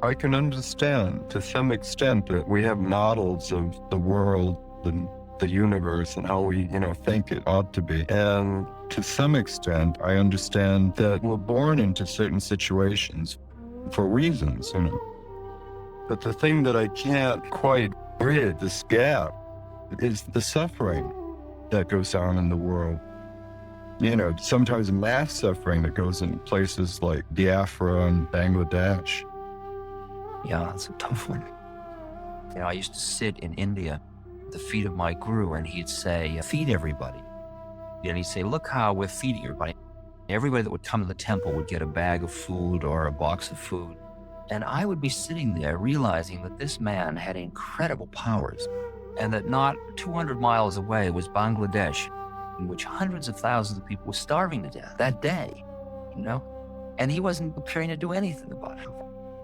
I can understand to some extent that we have models of the world and the universe and how we, think it ought to be. And to some extent, I understand that we're born into certain situations for reasons, But the thing that I can't quite bridge, this gap, is the suffering that goes on in the world. Sometimes mass suffering that goes in places like Biafra and Bangladesh. Yeah, it's a tough one. I used to sit in India at the feet of my guru, and he'd say, feed everybody. And he'd say, look how we're feeding everybody. Everybody that would come to the temple would get a bag of food or a box of food. And I would be sitting there realizing that this man had incredible powers, and that not 200 miles away was Bangladesh, in which hundreds of thousands of people were starving to death that day, And he wasn't appearing to do anything about it.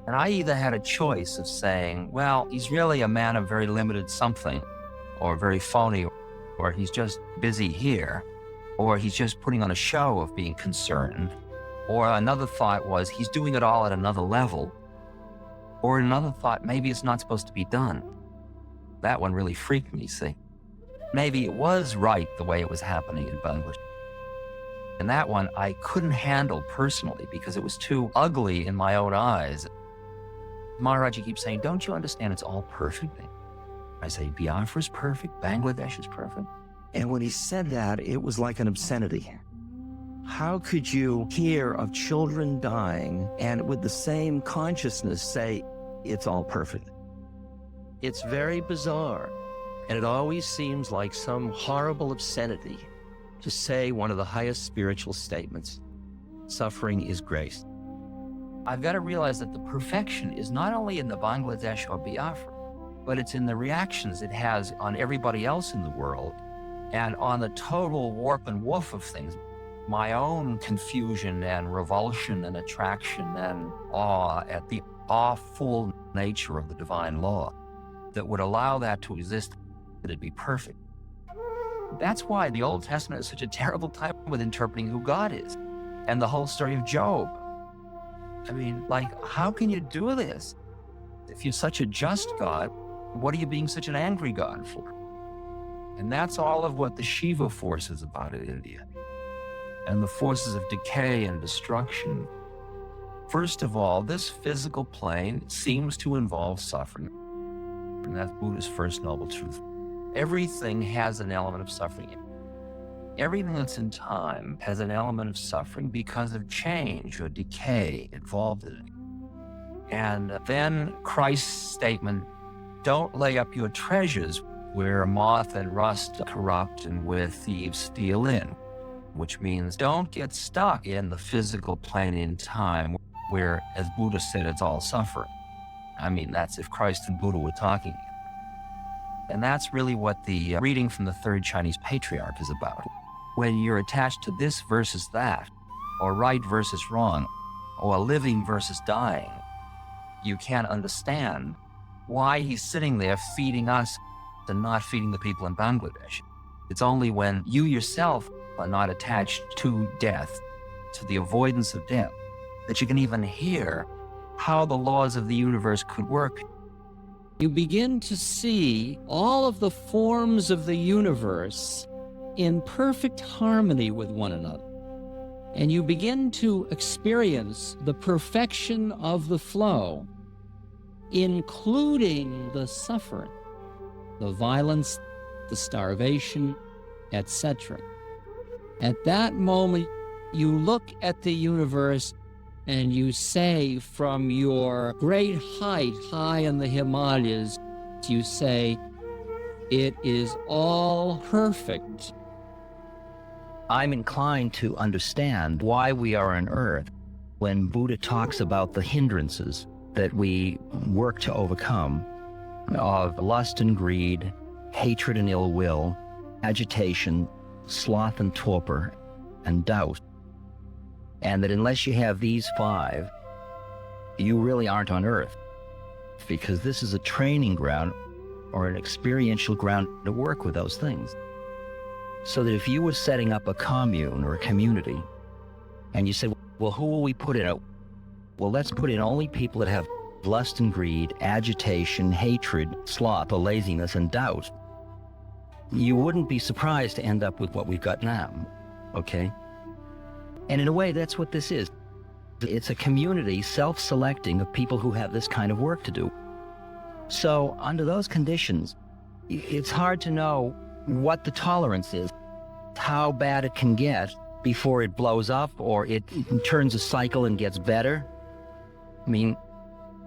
And I either had a choice of saying, well, he's really a man of very limited something, or very phony, or he's just busy here, or he's just putting on a show of being concerned. Or another thought was, he's doing it all at another level. Or another thought, maybe it's not supposed to be done. That one really freaked me, see. Maybe it was right the way it was happening in Bangladesh. And that one I couldn't handle personally because it was too ugly in my own eyes. Maharaji keeps saying, don't you understand it's all perfect? I say, Biafra's perfect, Bangladesh is perfect. And when he said that, it was like an obscenity. How could you hear of children dying and with the same consciousness say, it's all perfect? It's very bizarre. And it always seems like some horrible obscenity to say one of the highest spiritual statements. Suffering is grace. I've got to realize that the perfection is not only in the Bangladesh or Biafra, but it's in the reactions it has on everybody else in the world and on the total warp and woof of things. My own confusion and revulsion and attraction and awe at the awful nature of the divine law that would allow that to exist, that it'd be perfect. That's why the Old Testament is such a terrible time with interpreting who God is and the whole story of Job. I mean, how can you do this? If you're such a just God, what are you being such an angry God for? And that's all of what the Shiva force is about in India. And the forces of decay and destruction. First of all, this physical plane seems to involve suffering. And that's Buddha's first noble truth. Everything has an element of suffering. Everything that's in time has an element of suffering because of change or decay involved in it. And then Christ's statement, don't lay up your treasures where moth and rust corrupt and where thieves steal in, which means don't get stuck in the physical plane in time where, as Buddha said, it's all suffering. I mean, that's if Christ and Buddha were talking. And that's really what the reading from the third Chinese patriarch is about. When you're attached to this versus that, or right versus wrong, or living versus dying, you can't understand why he's sitting there feeding us and not feeding the people in Bangladesh. It's only when you yourself are not attached to death, to the avoidance of death, that you can even hear how the laws of the universe could work. You begin to see all of the forms of the universe in perfect harmony with one another. And you begin to experience the perfection of the flow, including the suffering, the violence, the starvation, etc. At that moment, you look at the universe and you say from your great height, high in the Himalayas, you say, it is all perfect. I'm inclined to understand why we are on Earth when Buddha talks about the hindrances that we work to overcome of lust and greed, hatred and ill will, agitation, sloth and torpor, and doubt. And that unless you have these 5, you really aren't on Earth, because this is a training ground or an experiential ground to work with those things. So that if you were setting up a commune or a community, and you said, well, who will we put in it? Well, let's put in only people that have lust and greed, agitation, hatred, sloth, or laziness, and doubt, you wouldn't be surprised to end up with what we've got now, okay? And in a way, that's what this is. It's a community self-selecting of people who have this kind of work to do. So under those conditions, it's hard to know what the tolerance is, how bad it can get before it blows up or it turns a cycle and gets better. I mean,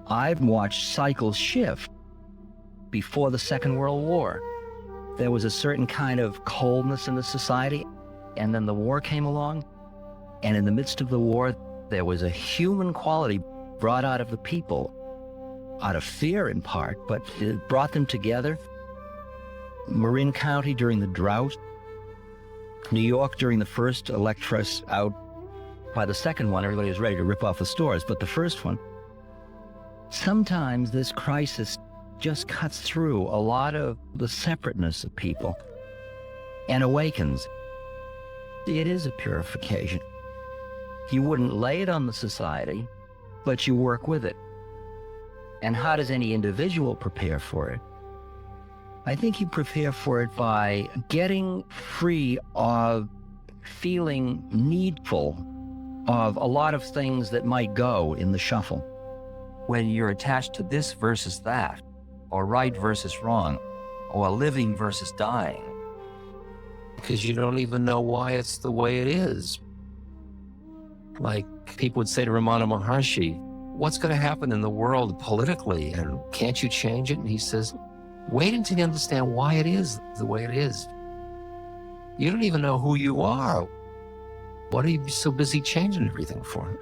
I've watched cycles shift. Before the Second World War, there was a certain kind of coldness in the society, and then the war came along, and in the midst of the war, there was a human quality brought out of the people, out of fear in part, but it brought them together. Marin County during the drought, New York during the first electricity out. By the second one, everybody was ready to rip off the stores, but the first one, sometimes this crisis just cuts through a lot of the separateness of people and awakens. It is a purification. You wouldn't lay it on the society, but you work with it. And how does any individual prepare for it? I think you prepare for it by getting free of feeling needful of a lot of things that might go in the shuffle. When you're attached to this versus that, or right versus wrong, or living versus dying, because you don't even know why it's the way it is. Like people would say to Ramana Maharshi, what's going to happen in the world politically, and can't you change it? And he says, wait until you understand why it is the way it is. You don't even know who you are. What are you so busy changing everything for?